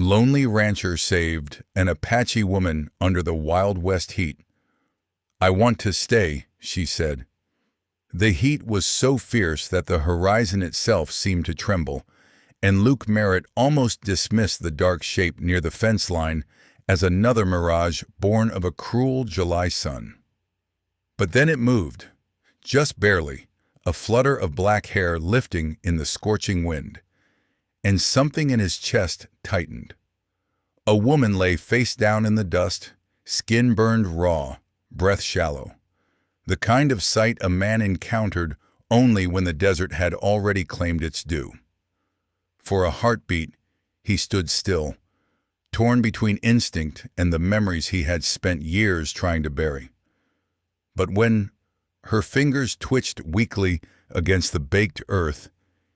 Lonely rancher saved an Apache woman under the Wild West heat. "I want to stay," she said. The heat was so fierce that the horizon itself seemed to tremble, and Luke Merritt almost dismissed the dark shape near the fence line as another mirage born of a cruel July sun. But then it moved, just barely, a flutter of black hair lifting in the scorching wind, and something in his chest tightened. A woman lay face down in the dust, skin burned raw, breath shallow. The kind of sight a man encountered only when the desert had already claimed its due. For a heartbeat, he stood still, torn between instinct and the memories he had spent years trying to bury. But when her fingers twitched weakly against the baked earth,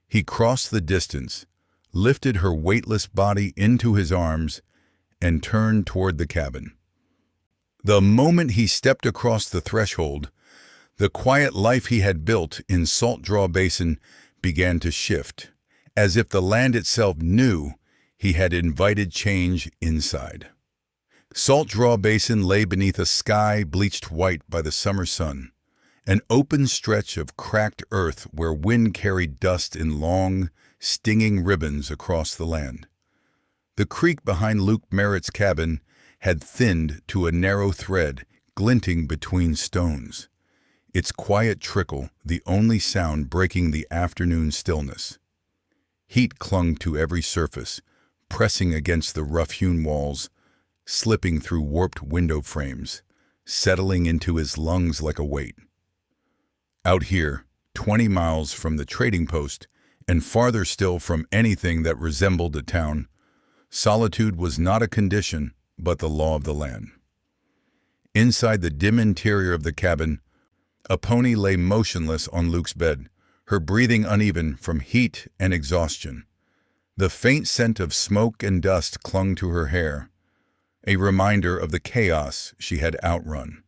he crossed the distance, lifted her weightless body into his arms, and turned toward the cabin. The moment he stepped across the threshold, the quiet life he had built in Salt Draw Basin began to shift, as if the land itself knew he had invited change inside. Salt Draw Basin lay beneath a sky bleached white by the summer sun, an open stretch of cracked earth where wind carried dust in long, stinging ribbons across the land. The creek behind Luke Merritt's cabin had thinned to a narrow thread glinting between stones, its quiet trickle the only sound breaking the afternoon stillness. Heat clung to every surface, pressing against the rough-hewn walls, slipping through warped window frames, settling into his lungs like a weight. Out here, 20 miles from the trading post, and farther still from anything that resembled a town, solitude was not a condition, but the law of the land. Inside the dim interior of the cabin, Aponi lay motionless on Luke's bed, her breathing uneven from heat and exhaustion. The faint scent of smoke and dust clung to her hair, a reminder of the chaos she had outrun.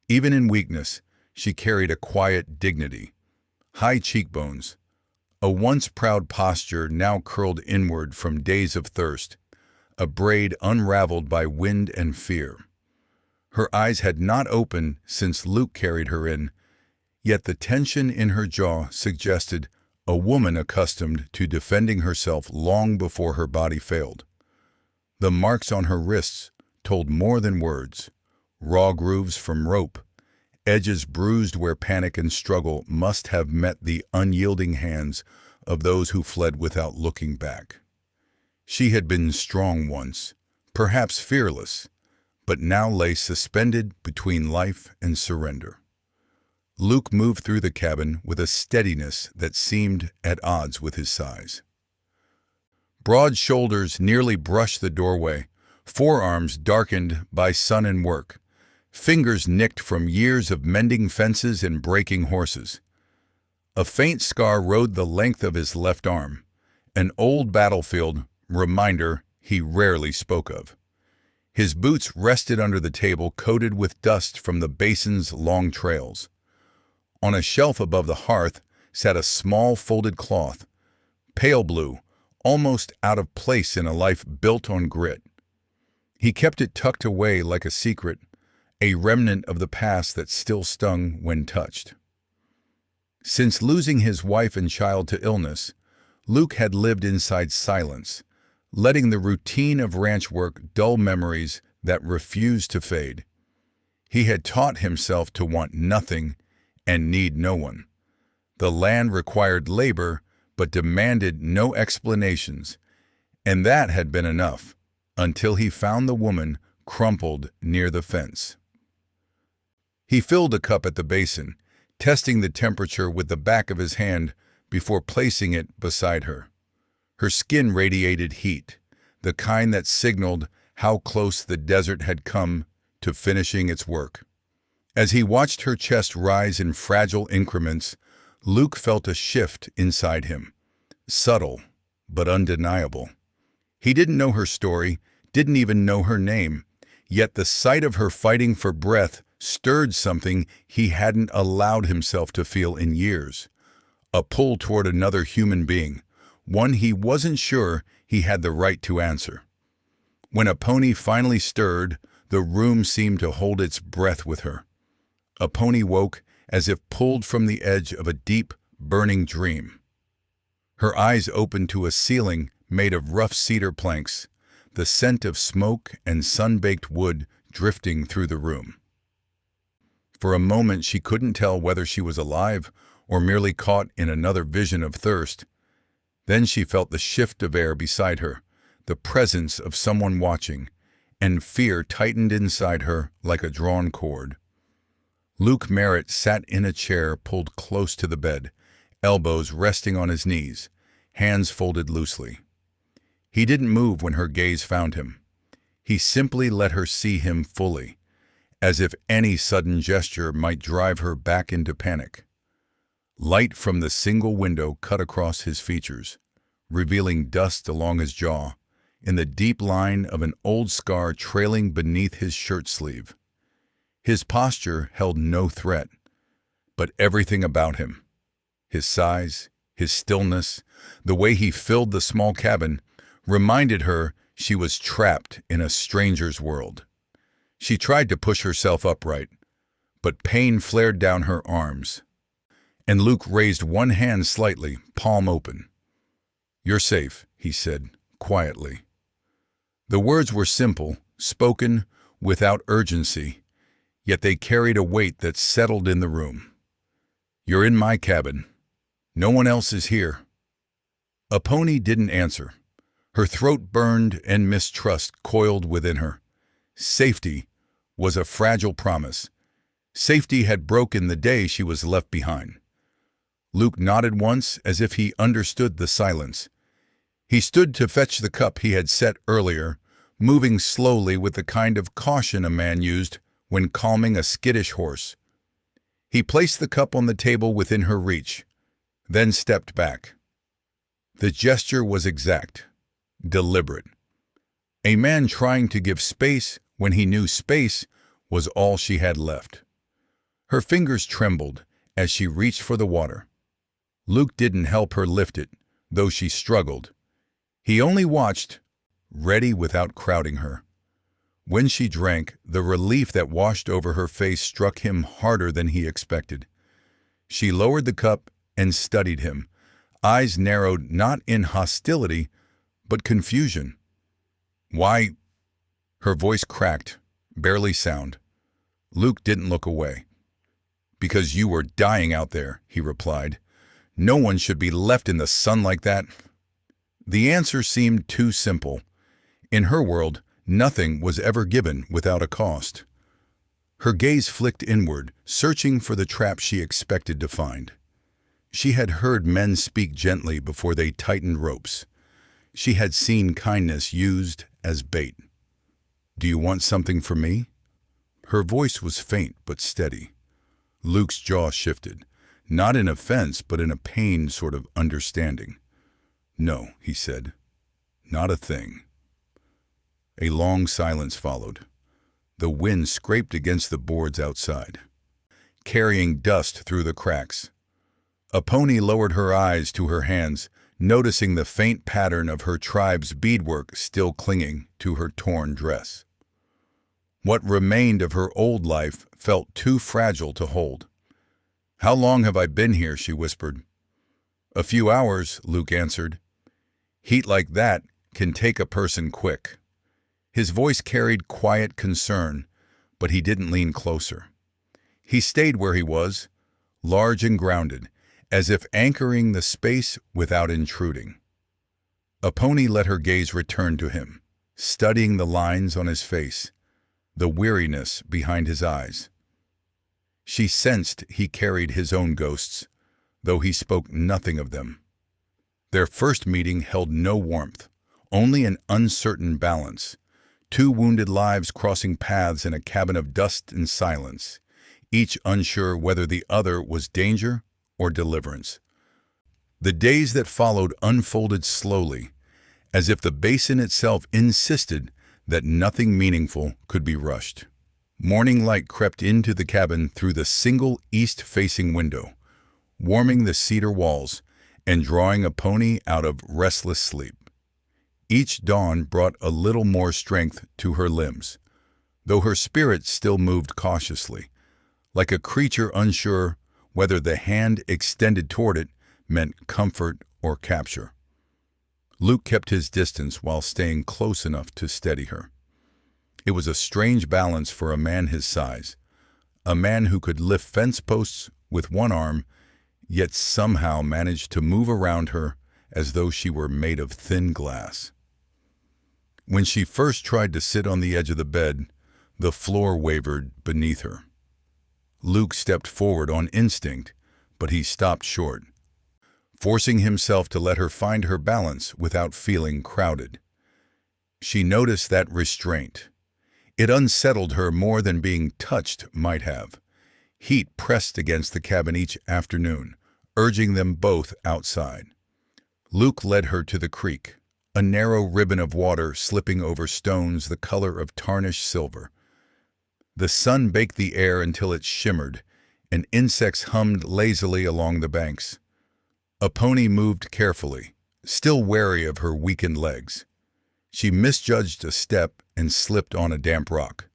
Even in weakness, she carried a quiet dignity, high cheekbones, a once proud posture now curled inward from days of thirst, a braid unraveled by wind and fear. Her eyes had not opened since Luke carried her in, yet the tension in her jaw suggested a woman accustomed to defending herself long before her body failed. The marks on her wrists told more than words, raw grooves from rope, edges bruised where panic and struggle must have met the unyielding hands of those who fled without looking back. She had been strong once, perhaps fearless, but now lay suspended between life and surrender. Luke moved through the cabin with a steadiness that seemed at odds with his size. Broad shoulders nearly brushed the doorway, forearms darkened by sun and work, fingers nicked from years of mending fences and breaking horses. A faint scar rode the length of his left arm, an old battlefield reminder he rarely spoke of. His boots rested under the table coated with dust from the basin's long trails. On a shelf above the hearth sat a small folded cloth, pale blue, almost out of place in a life built on grit. He kept it tucked away like a secret, a remnant of the past that still stung when touched. Since losing his wife and child to illness, Luke had lived inside silence, letting the routine of ranch work dull memories that refused to fade. He had taught himself to want nothing and need no one. The land required labor but demanded no explanations, and that had been enough until he found the woman crumpled near the fence. He filled a cup at the basin, testing the temperature with the back of his hand before placing it beside her. Her skin radiated heat, the kind that signaled how close the desert had come to finishing its work. As he watched her chest rise in fragile increments, Luke felt a shift inside him, subtle but undeniable. He didn't know her story, didn't even know her name, yet the sight of her fighting for breath stirred something he hadn't allowed himself to feel in years, a pull toward another human being, one he wasn't sure he had the right to answer. When Aponi finally stirred, the room seemed to hold its breath with her. Aponi woke as if pulled from the edge of a deep, burning dream. Her eyes opened to a ceiling made of rough cedar planks, the scent of smoke and sun-baked wood drifting through the room. For a moment she couldn't tell whether she was alive or merely caught in another vision of thirst. Then she felt the shift of air beside her, the presence of someone watching, and fear tightened inside her like a drawn cord. Luke Merritt sat in a chair pulled close to the bed, elbows resting on his knees, hands folded loosely. He didn't move when her gaze found him. He simply let her see him fully, as if any sudden gesture might drive her back into panic. Light from the single window cut across his features, revealing dust along his jaw, in the deep line of an old scar trailing beneath his shirt sleeve. His posture held no threat, but everything about him, his size, his stillness, the way he filled the small cabin, reminded her she was trapped in a stranger's world. She tried to push herself upright, but pain flared down her arms, and Luke raised one hand slightly, palm open. "You're safe," he said, quietly. The words were simple, spoken without urgency, yet they carried a weight that settled in the room. "You're in my cabin. No one else is here." Aponi didn't answer. Her throat burned and mistrust coiled within her. Safety was a fragile promise. Safety had broken the day she was left behind. Luke nodded once as if he understood the silence. He stood to fetch the cup he had set earlier, moving slowly with the kind of caution a man used when calming a skittish horse. He placed the cup on the table within her reach, then stepped back. The gesture was exact, deliberate. A man trying to give space when he knew space was all she had left. Her fingers trembled as she reached for the water. Luke didn't help her lift it, though she struggled. He only watched, ready without crowding her. When she drank, the relief that washed over her face struck him harder than he expected. She lowered the cup and studied him, eyes narrowed not in hostility, but confusion. "Why?" Her voice cracked, barely sound. Luke didn't look away. "Because you were dying out there," he replied. "No one should be left in the sun like that." The answer seemed too simple. In her world, nothing was ever given without a cost. Her gaze flicked inward, searching for the trap she expected to find. She had heard men speak gently before they tightened ropes. She had seen kindness used as bait. "Do you want something from me?" Her voice was faint but steady. Luke's jaw shifted, not in offense but in a pained sort of understanding. "No," he said. "Not a thing." A long silence followed. The wind scraped against the boards outside, carrying dust through the cracks. Aponi lowered her eyes to her hands, noticing the faint pattern of her tribe's beadwork still clinging to her torn dress. What remained of her old life felt too fragile to hold. "How long have I been here?" she whispered. "A few hours," Luke answered. "Heat like that can take a person quick." His voice carried quiet concern, but he didn't lean closer. He stayed where he was, large and grounded, as if anchoring the space without intruding. Aponi let her gaze return to him, studying the lines on his face, the weariness behind his eyes. She sensed he carried his own ghosts, though he spoke nothing of them. Their first meeting held no warmth, only an uncertain balance. Two wounded lives crossing paths in a cabin of dust and silence, each unsure whether the other was danger or deliverance. The days that followed unfolded slowly, as if the basin itself insisted that nothing meaningful could be rushed. Morning light crept into the cabin through the single east-facing window, warming the cedar walls and drawing Aponi out of restless sleep. Each dawn brought a little more strength to her limbs, though her spirit still moved cautiously, like a creature unsure whether the hand extended toward it meant comfort or capture. Luke kept his distance while staying close enough to steady her. It was a strange balance for a man his size, a man who could lift fence posts with one arm, yet somehow managed to move around her as though she were made of thin glass. When she first tried to sit on the edge of the bed, the floor wavered beneath her. Luke stepped forward on instinct, but he stopped short, forcing himself to let her find her balance without feeling crowded. She noticed that restraint. It unsettled her more than being touched might have. Heat pressed against the cabin each afternoon, urging them both outside. Luke led her to the creek, a narrow ribbon of water slipping over stones the color of tarnished silver. The sun baked the air until it shimmered, and insects hummed lazily along the banks. Aponi moved carefully, still wary of her weakened legs. She misjudged a step and slipped on a damp rock.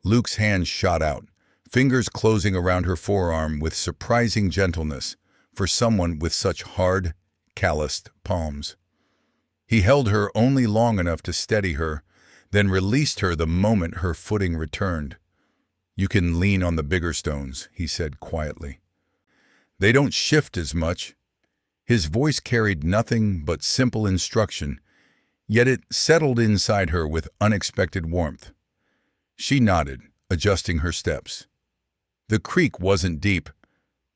Luke's hand shot out, fingers closing around her forearm with surprising gentleness for someone with such hard, calloused palms. He held her only long enough to steady her, then released her the moment her footing returned. "You can lean on the bigger stones," he said quietly. "They don't shift as much." His voice carried nothing but simple instruction, yet it settled inside her with unexpected warmth. She nodded, adjusting her steps. The creek wasn't deep,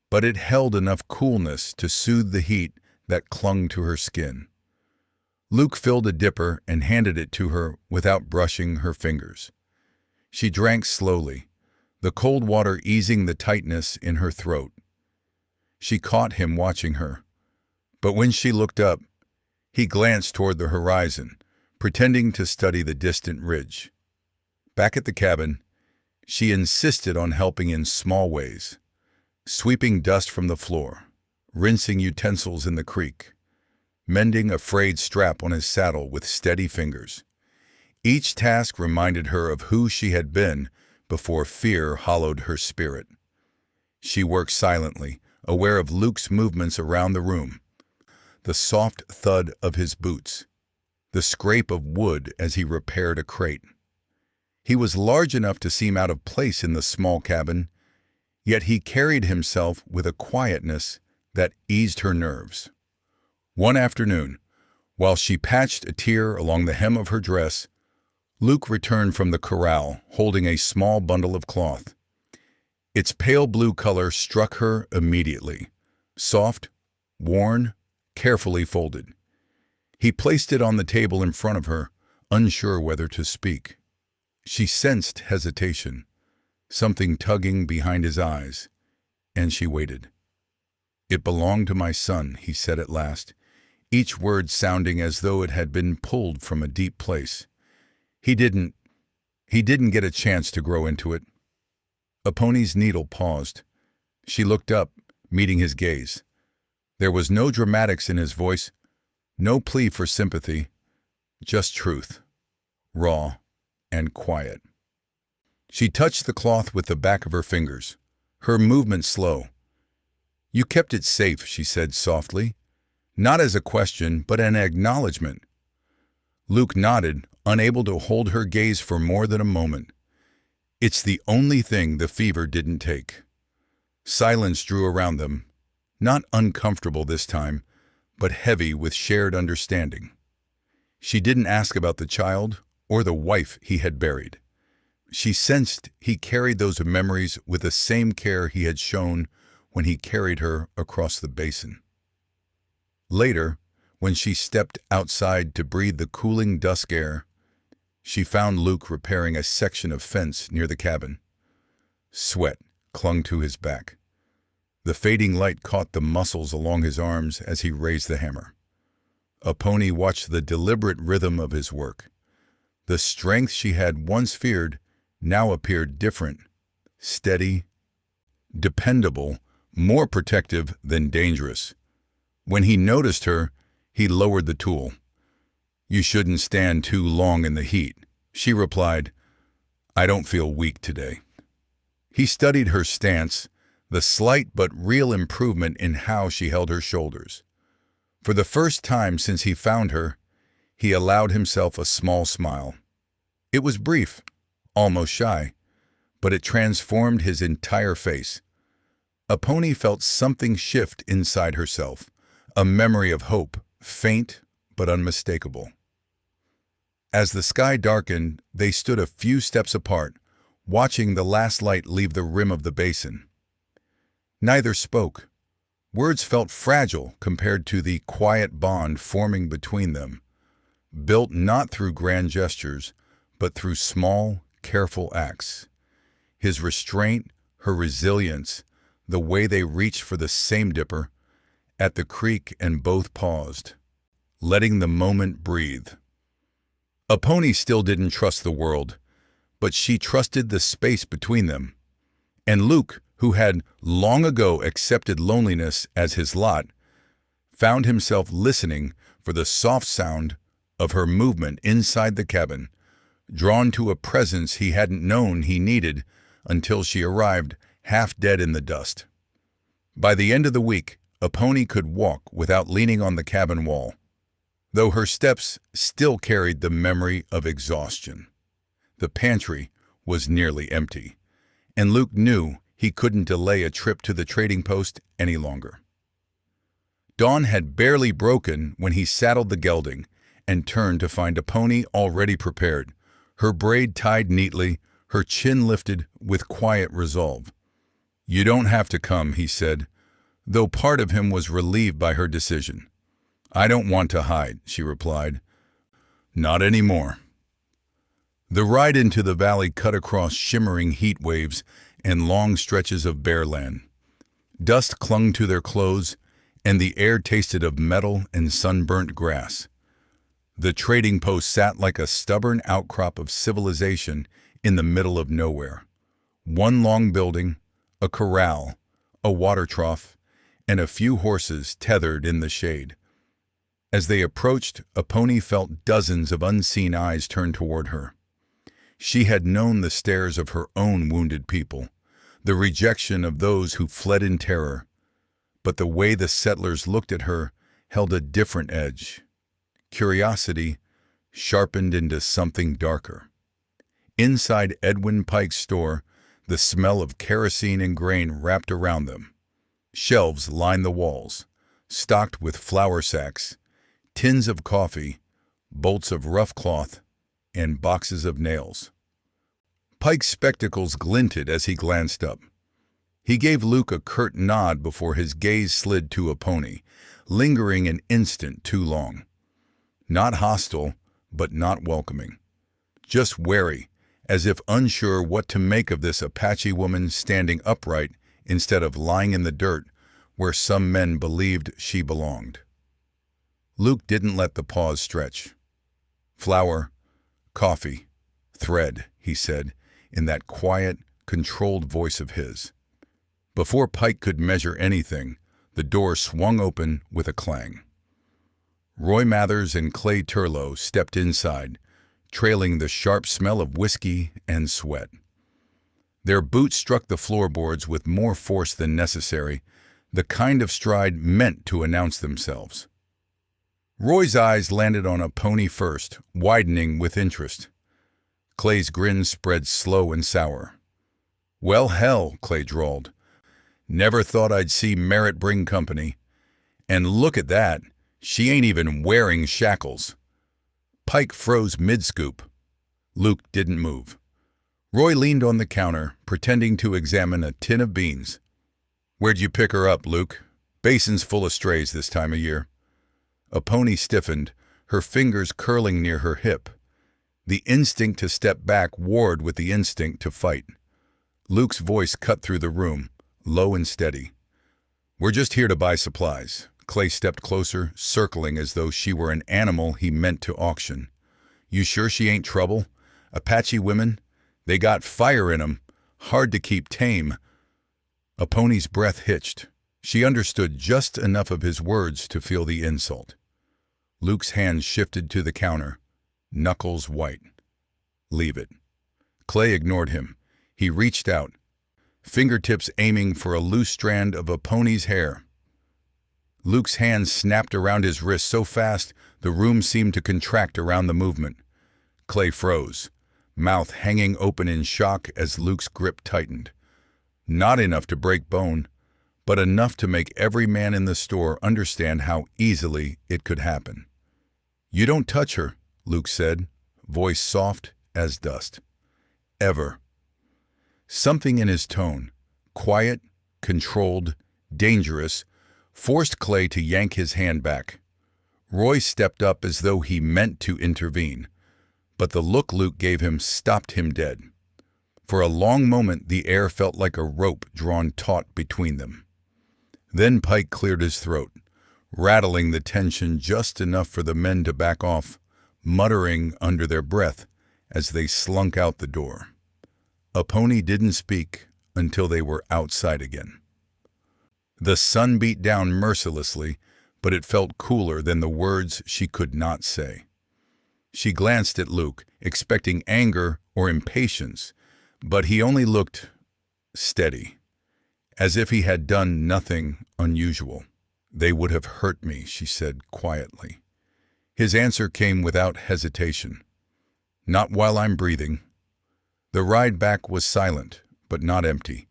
but it held enough coolness to soothe the heat that clung to her skin. Luke filled a dipper and handed it to her without brushing her fingers. She drank slowly, the cold water easing the tightness in her throat. She caught him watching her, but when she looked up, he glanced toward the horizon, pretending to study the distant ridge. Back at the cabin, she insisted on helping in small ways, sweeping dust from the floor, rinsing utensils in the creek, mending a frayed strap on his saddle with steady fingers. Each task reminded her of who she had been before fear hollowed her spirit. She worked silently, aware of Luke's movements around the room, the soft thud of his boots, the scrape of wood as he repaired a crate. He was large enough to seem out of place in the small cabin, yet he carried himself with a quietness that eased her nerves. One afternoon, while she patched a tear along the hem of her dress, Luke returned from the corral holding a small bundle of cloth. Its pale blue color struck her immediately, soft, worn, carefully folded. He placed it on the table in front of her, unsure whether to speak. She sensed hesitation, something tugging behind his eyes, and she waited. "It belonged to my son," he said at last, each word sounding as though it had been pulled from a deep place. He didn't get a chance to grow into it." Aponi's needle paused. She looked up, meeting his gaze. There was no dramatics in his voice, no plea for sympathy, just truth, raw and quiet. She touched the cloth with the back of her fingers, her movement slow. "You kept it safe," she said softly, not as a question but an acknowledgement. Luke nodded, unable to hold her gaze for more than a moment. "It's the only thing the fever didn't take." Silence drew around them, not uncomfortable this time, but heavy with shared understanding. She didn't ask about the child or the wife he had buried. She sensed he carried those memories with the same care he had shown when he carried her across the basin. Later, when she stepped outside to breathe the cooling dusk air, she found Luke repairing a section of fence near the cabin. Sweat clung to his back. The fading light caught the muscles along his arms as he raised the hammer. Aponi watched the deliberate rhythm of his work. The strength she had once feared now appeared different, steady, dependable, more protective than dangerous. When he noticed her, he lowered the tool. "You shouldn't stand too long in the heat," she replied. "I don't feel weak today." He studied her stance, the slight but real improvement in how she held her shoulders. For the first time since he found her, he allowed himself a small smile. It was brief, almost shy, but it transformed his entire face. Aponi felt something shift inside herself, a memory of hope, faint but unmistakable. As the sky darkened, they stood a few steps apart, watching the last light leave the rim of the basin. Neither spoke. Words felt fragile compared to the quiet bond forming between them, built not through grand gestures, but through small, careful acts. His restraint, her resilience, the way they reached for the same dipper, at the creek and both paused, letting the moment breathe. Aponi still didn't trust the world, but she trusted the space between them. And Luke, who had long ago accepted loneliness as his lot, found himself listening for the soft sound of her movement inside the cabin, drawn to a presence he hadn't known he needed until she arrived half dead in the dust. By the end of the week, Aponi could walk without leaning on the cabin wall, though her steps still carried the memory of exhaustion. The pantry was nearly empty, and Luke knew he couldn't delay a trip to the trading post any longer. Dawn had barely broken when he saddled the gelding and turned to find Aponi already prepared, her braid tied neatly, her chin lifted with quiet resolve. "You don't have to come," he said, though part of him was relieved by her decision. "I don't want to hide," she replied. "Not anymore." The ride into the valley cut across shimmering heat waves and long stretches of bare land. Dust clung to their clothes, and the air tasted of metal and sunburnt grass. The trading post sat like a stubborn outcrop of civilization in the middle of nowhere. One long building, a corral, a water trough, and a few horses tethered in the shade. As they approached, Aponi felt dozens of unseen eyes turned toward her. She had known the stares of her own wounded people, the rejection of those who fled in terror, but the way the settlers looked at her held a different edge. Curiosity sharpened into something darker. Inside Edwin Pike's store, the smell of kerosene and grain wrapped around them. Shelves lined the walls, stocked with flour sacks, tins of coffee, bolts of rough cloth, and boxes of nails. Pike's spectacles glinted as he glanced up. He gave Luke a curt nod before his gaze slid to Aponi, lingering an instant too long. Not hostile, but not welcoming. Just wary, as if unsure what to make of this Apache woman standing upright instead of lying in the dirt where some men believed she belonged. Luke didn't let the pause stretch. "Flour, coffee, thread," he said, in that quiet, controlled voice of his. Before Pike could measure anything, the door swung open with a clang. Roy Mathers and Clay Turlow stepped inside, trailing the sharp smell of whiskey and sweat. Their boots struck the floorboards with more force than necessary, the kind of stride meant to announce themselves. Roy's eyes landed on Aponi first, widening with interest. Clay's grin spread slow and sour. "Well, hell," Clay drawled. "Never thought I'd see Merritt bring company. And look at that, she ain't even wearing shackles." Pike froze mid-scoop. Luke didn't move. Roy leaned on the counter, pretending to examine a tin of beans. "Where'd you pick her up, Luke? Basin's full of strays this time of year." Aponi stiffened, her fingers curling near her hip. The instinct to step back warred with the instinct to fight. Luke's voice cut through the room, low and steady. "We're just here to buy supplies." Clay stepped closer, circling as though she were an animal he meant to auction. "You sure she ain't trouble? Apache women? They got fire in 'em, hard to keep tame." Aponi's breath hitched. She understood just enough of his words to feel the insult. Luke's hand shifted to the counter, knuckles white. Leave it. Clay ignored him. He reached out, fingertips aiming for a loose strand of Aponi's hair. Luke's hand snapped around his wrist so fast the room seemed to contract around the movement. Clay froze, mouth hanging open in shock as Luke's grip tightened. Not enough to break bone, but enough to make every man in the store understand how easily it could happen. "You don't touch her," Luke said, voice soft as dust. "Ever." Something in his tone, quiet, controlled, dangerous, forced Clay to yank his hand back. Roy stepped up as though he meant to intervene, but the look Luke gave him stopped him dead. For a long moment the air felt like a rope drawn taut between them. Then Pike cleared his throat, rattling the tension just enough for the men to back off, muttering under their breath as they slunk out the door. Aponi didn't speak until they were outside again. The sun beat down mercilessly, but it felt cooler than the words she could not say. She glanced at Luke, expecting anger or impatience, but he only looked steady, as if he had done nothing unusual. "They would have hurt me," she said quietly. His answer came without hesitation. "Not while I'm breathing." The ride back was silent, but not empty.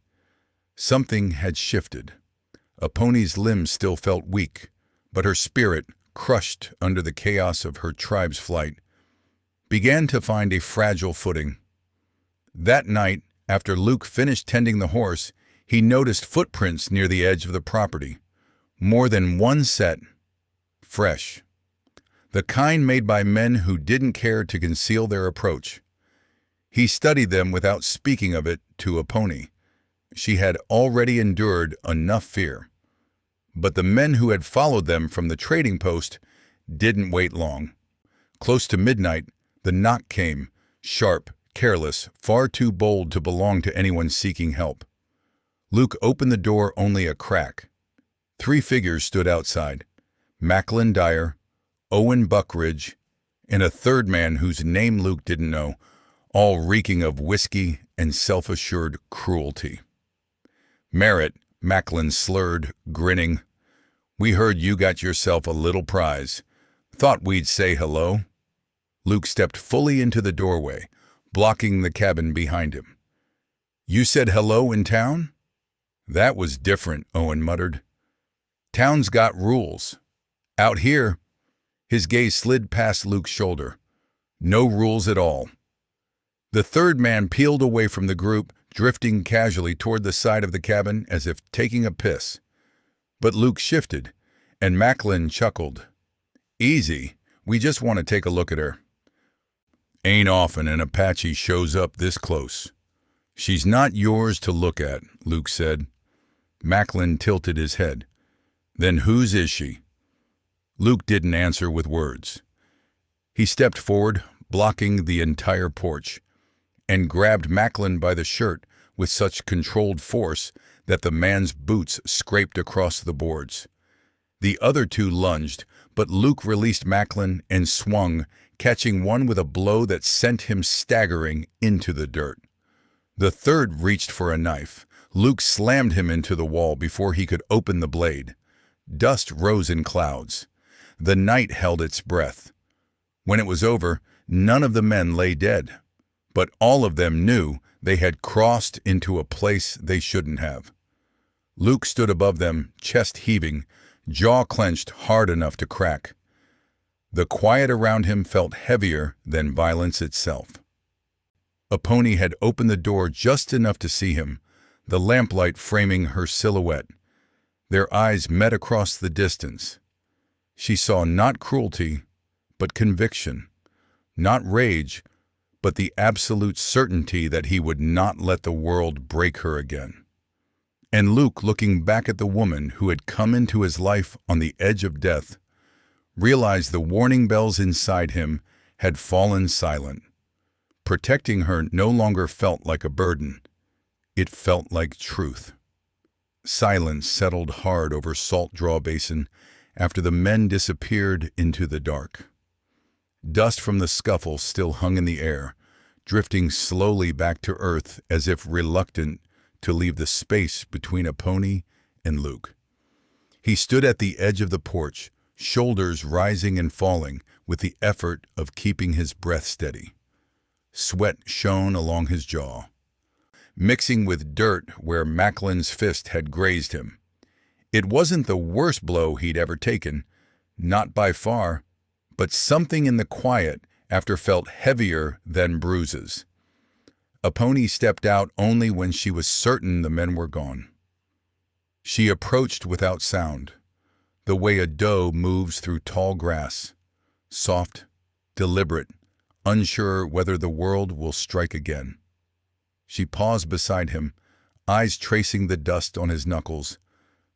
Something had shifted. Aponi's limbs still felt weak, but her spirit, crushed under the chaos of her tribe's flight, began to find a fragile footing. That night, after Luke finished tending the horse, he noticed footprints near the edge of the property. More than one set, fresh. The kind made by men who didn't care to conceal their approach. He studied them without speaking of it to Aponi. She had already endured enough fear. But the men who had followed them from the trading post didn't wait long. Close to midnight, the knock came, sharp, careless, far too bold to belong to anyone seeking help. Luke opened the door only a crack. 3 figures stood outside: Macklin Dyer, Owen Buckridge, and a third man whose name Luke didn't know, all reeking of whiskey and self-assured cruelty. "Merritt," Macklin slurred, grinning. "We heard you got yourself a little prize. Thought we'd say hello." Luke stepped fully into the doorway, blocking the cabin behind him. "You said hello in town?" "That was different," Owen muttered. "Town's got rules. Out here," his gaze slid past Luke's shoulder, "no rules at all." The third man peeled away from the group, drifting casually toward the side of the cabin as if taking a piss. But Luke shifted, and Macklin chuckled. "Easy, we just want to take a look at her." "Ain't often an Apache shows up this close." "She's not yours to look at," Luke said. Macklin tilted his head. "Then whose is she?" Luke didn't answer with words. He stepped forward, blocking the entire porch, and grabbed Macklin by the shirt with such controlled force that the man's boots scraped across the boards. The other 2 lunged, but Luke released Macklin and swung, catching one with a blow that sent him staggering into the dirt. The third reached for a knife. Luke slammed him into the wall before he could open the blade. Dust rose in clouds. The night held its breath. When it was over, none of the men lay dead, but all of them knew they had crossed into a place they shouldn't have. Luke stood above them, chest heaving, jaw clenched hard enough to crack. The quiet around him felt heavier than violence itself. Aponi had opened the door just enough to see him, the lamplight framing her silhouette. Their eyes met across the distance. She saw not cruelty, but conviction, not rage, but the absolute certainty that he would not let the world break her again. And Luke, looking back at the woman who had come into his life on the edge of death, realized the warning bells inside him had fallen silent. Protecting her no longer felt like a burden. It felt like truth. Silence settled hard over Salt Draw Basin after the men disappeared into the dark. Dust from the scuffle still hung in the air, drifting slowly back to earth as if reluctant to leave the space between Aponi and Luke. He stood at the edge of the porch, shoulders rising and falling with the effort of keeping his breath steady. Sweat shone along his jaw, mixing with dirt where Macklin's fist had grazed him. It wasn't the worst blow he'd ever taken, not by far, but something in the quiet after felt heavier than bruises. Aponi stepped out only when she was certain the men were gone. She approached without sound, the way a doe moves through tall grass, soft, deliberate, unsure whether the world will strike again. She paused beside him, eyes tracing the dust on his knuckles,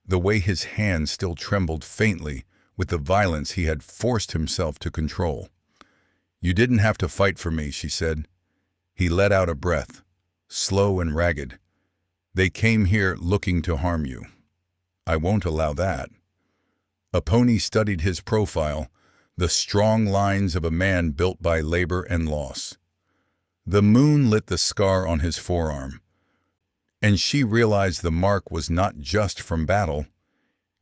the way his hand still trembled faintly with the violence he had forced himself to control. "You didn't have to fight for me," she said. He let out a breath, slow and ragged. "They came here looking to harm you. I won't allow that." Aponi studied his profile, the strong lines of a man built by labor and loss. The moon lit the scar on his forearm, and she realized the mark was not just from battle.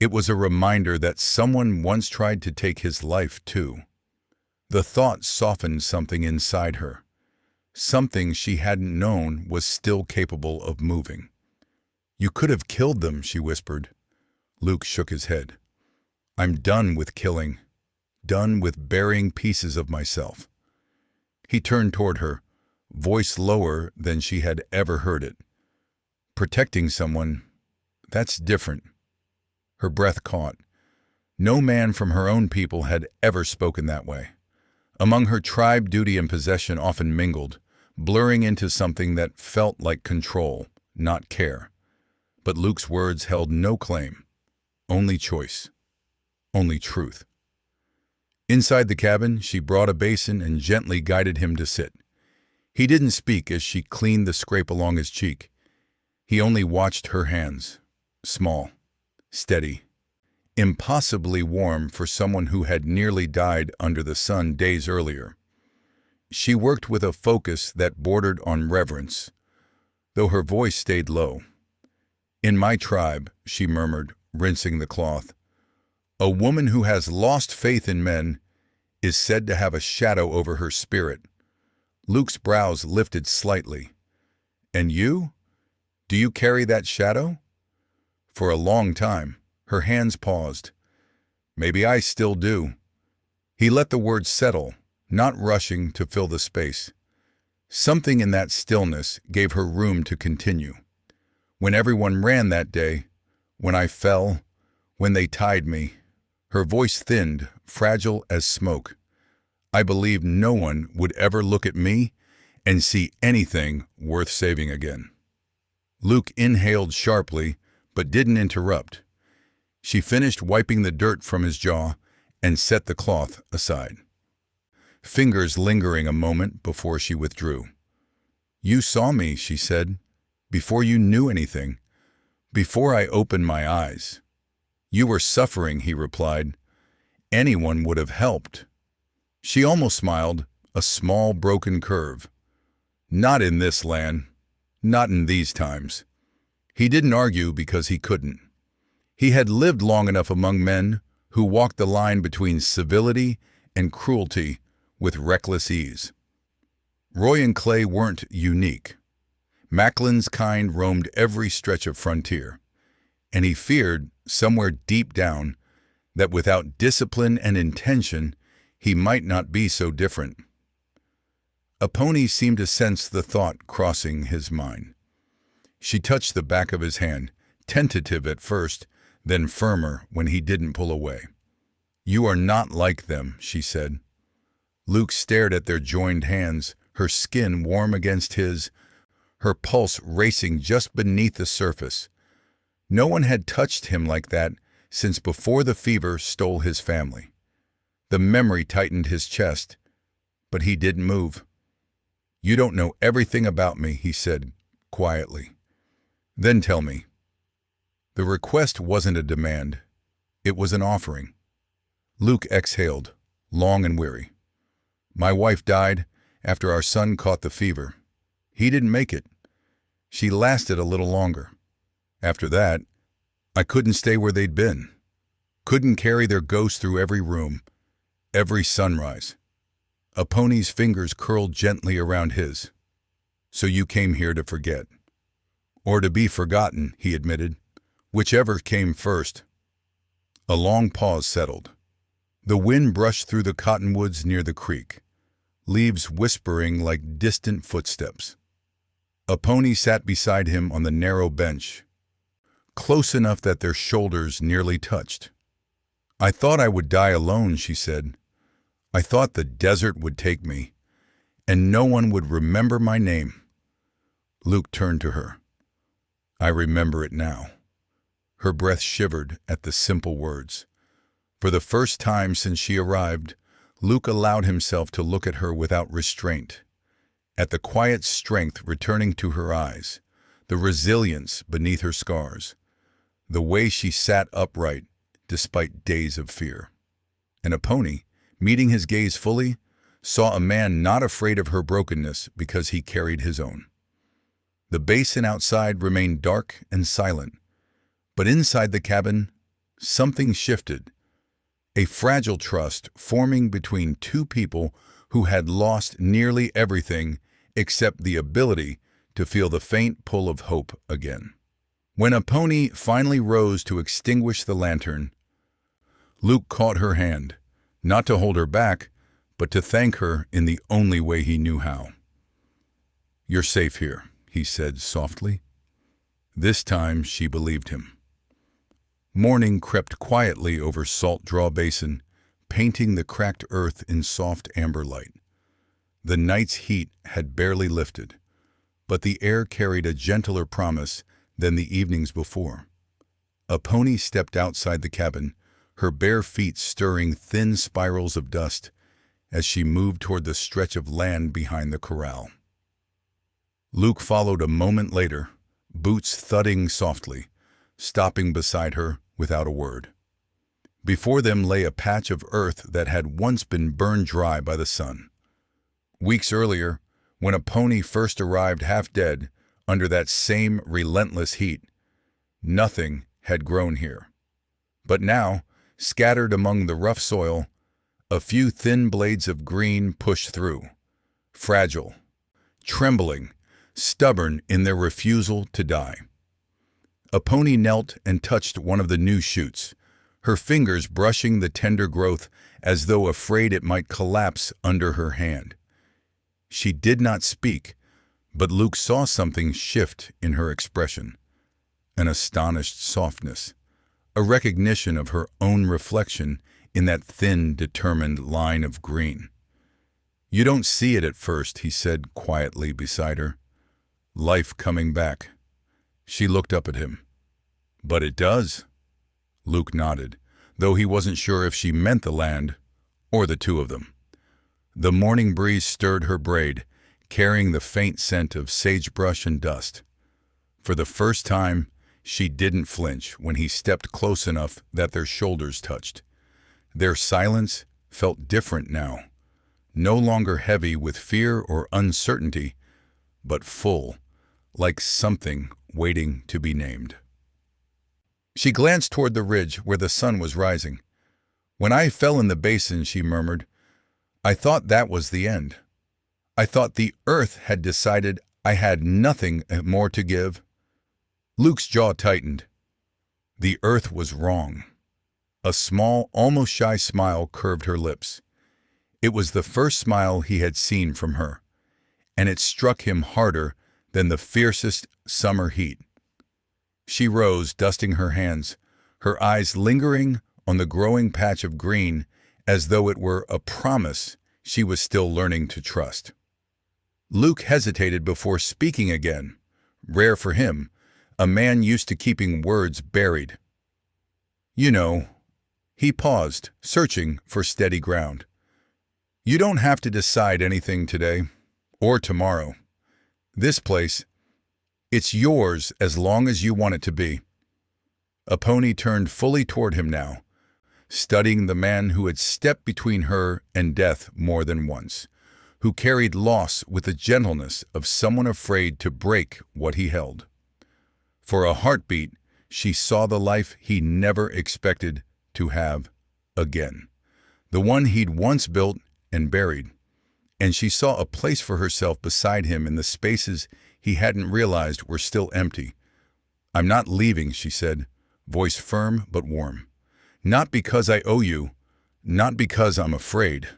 It was a reminder that someone once tried to take his life too. The thought softened something inside her. Something she hadn't known was still capable of moving. "You could have killed them," she whispered. Luke shook his head. "I'm done with killing, done with burying pieces of myself." He turned toward her, voice lower than she had ever heard it. "Protecting someone, that's different." Her breath caught. No man from her own people had ever spoken that way. Among her tribe, duty and possession often mingled, blurring into something that felt like control, not care. But Luke's words held no claim, only choice, only truth. Inside the cabin, she brought a basin and gently guided him to sit. He didn't speak as she cleaned the scrape along his cheek. He only watched her hands, small, steady, impossibly warm for someone who had nearly died under the sun days earlier. She worked with a focus that bordered on reverence, though her voice stayed low. "In my tribe," she murmured, rinsing the cloth, "a woman who has lost faith in men is said to have a shadow over her spirit." Luke's brows lifted slightly. "And you? Do you carry that shadow?" For a long time, her hands paused. "Maybe I still do." He let the words settle, not rushing to fill the space. Something in that stillness gave her room to continue. "When everyone ran that day, when I fell, when they tied me," her voice thinned, fragile as smoke, "I believed no one would ever look at me and see anything worth saving again." Luke inhaled sharply, but didn't interrupt. She finished wiping the dirt from his jaw and set the cloth aside, fingers lingering a moment before she withdrew. "You saw me," she said, "before you knew anything, before I opened my eyes." "You were suffering," he replied. "Anyone would have helped." She almost smiled, a small broken curve. "Not in this land, not in these times." He didn't argue because he couldn't. He had lived long enough among men who walked the line between civility and cruelty with reckless ease. Roy and Clay weren't unique. Macklin's kind roamed every stretch of frontier, and he feared, somewhere deep down, that without discipline and intention, he might not be so different. Aponi seemed to sense the thought crossing his mind. She touched the back of his hand, tentative at first, then firmer when he didn't pull away. "You are not like them," she said. Luke stared at their joined hands, her skin warm against his, her pulse racing just beneath the surface. No one had touched him like that since before the fever stole his family. The memory tightened his chest, but he didn't move. "You don't know everything about me," he said quietly. "Then tell me." The request wasn't a demand. It was an offering. Luke exhaled, long and weary. My wife died after our son caught the fever. He didn't make it. She lasted a little longer. After that, I couldn't stay where they'd been. Couldn't carry their ghost through every room, every sunrise. Aponi's fingers curled gently around his. So you came here to forget. Or to be forgotten, he admitted. Whichever came first. A long pause settled. The wind brushed through the cottonwoods near the creek, leaves whispering like distant footsteps. Aponi sat beside him on the narrow bench, close enough that their shoulders nearly touched. I thought I would die alone, she said. I thought the desert would take me, and no one would remember my name. Luke turned to her. I remember it now. Her breath shivered at the simple words. For the first time since she arrived, Luke allowed himself to look at her without restraint, at the quiet strength returning to her eyes, the resilience beneath her scars, the way she sat upright despite days of fear. And Aponi, meeting his gaze fully, saw a man not afraid of her brokenness because he carried his own. The basin outside remained dark and silent, but inside the cabin, something shifted. A fragile trust forming between two people who had lost nearly everything except the ability to feel the faint pull of hope again. When Aponi finally rose to extinguish the lantern, Luke caught her hand, not to hold her back, but to thank her in the only way he knew how. You're safe here, he said softly. This time she believed him. Morning crept quietly over Salt Draw Basin, painting the cracked earth in soft amber light. The night's heat had barely lifted, but the air carried a gentler promise than the evenings before. Aponi stepped outside the cabin, her bare feet stirring thin spirals of dust as she moved toward the stretch of land behind the corral. Luke followed a moment later, boots thudding softly, stopping beside her without a word. Before them lay a patch of earth that had once been burned dry by the sun. Weeks earlier, when Aponi first arrived half dead under that same relentless heat, nothing had grown here. But now, scattered among the rough soil, a few thin blades of green pushed through, fragile, trembling, stubborn in their refusal to die. Aponi knelt and touched one of the new shoots, her fingers brushing the tender growth as though afraid it might collapse under her hand. She did not speak, but Luke saw something shift in her expression, an astonished softness, a recognition of her own reflection in that thin, determined line of green. You don't see it at first, he said quietly beside her. Life coming back. She looked up at him. But it does. Luke nodded, though he wasn't sure if she meant the land or the two of them. The morning breeze stirred her braid, carrying the faint scent of sagebrush and dust. For the first time, she didn't flinch when he stepped close enough that their shoulders touched. Their silence felt different now, no longer heavy with fear or uncertainty, but full, like something waiting to be named. She glanced toward the ridge where the sun was rising. When I fell in the basin, she murmured, I thought that was the end. I thought the earth had decided I had nothing more to give. Luke's jaw tightened. The earth was wrong. A small, almost shy smile curved her lips. It was the first smile he had seen from her, and it struck him harder than the fiercest summer heat. She rose, dusting her hands, her eyes lingering on the growing patch of green as though it were a promise she was still learning to trust. Luke hesitated before speaking again, rare for him, a man used to keeping words buried. You know, he paused, searching for steady ground. You don't have to decide anything today, or tomorrow. This place, it's yours as long as you want it to be. Aponi turned fully toward him now, studying the man who had stepped between her and death more than once, who carried loss with the gentleness of someone afraid to break what he held. For a heartbeat, she saw the life he never expected to have again, the one he'd once built and buried. And she saw a place for herself beside him in the spaces he hadn't realized were still empty. "I'm not leaving," she said, voice firm but warm. "Not because I owe you, not because I'm afraid.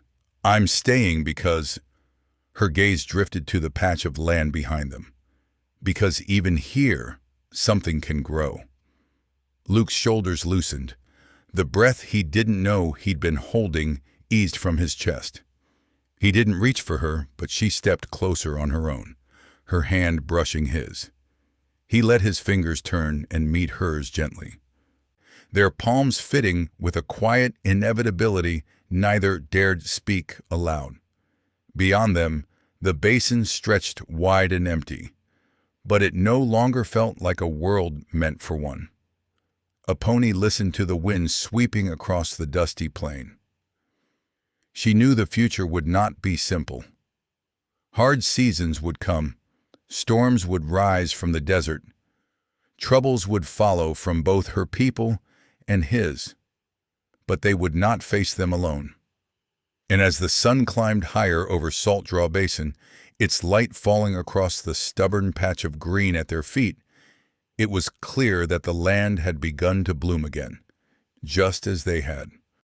I'm staying because—" Her gaze drifted to the patch of land behind them. "Because even here, something can grow." Luke's shoulders loosened. The breath he didn't know he'd been holding eased from his chest. He didn't reach for her, but she stepped closer on her own, her hand brushing his. He let his fingers turn and meet hers gently, their palms fitting with a quiet inevitability neither dared speak aloud. Beyond them, the basin stretched wide and empty, but it no longer felt like a world meant for one. Aponi listened to the wind sweeping across the dusty plain. She knew the future would not be simple. Hard seasons would come, storms would rise from the desert, troubles would follow from both her people and his, but they would not face them alone. And as the sun climbed higher over Salt Draw Basin, its light falling across the stubborn patch of green at their feet, it was clear that the land had begun to bloom again, just as they had.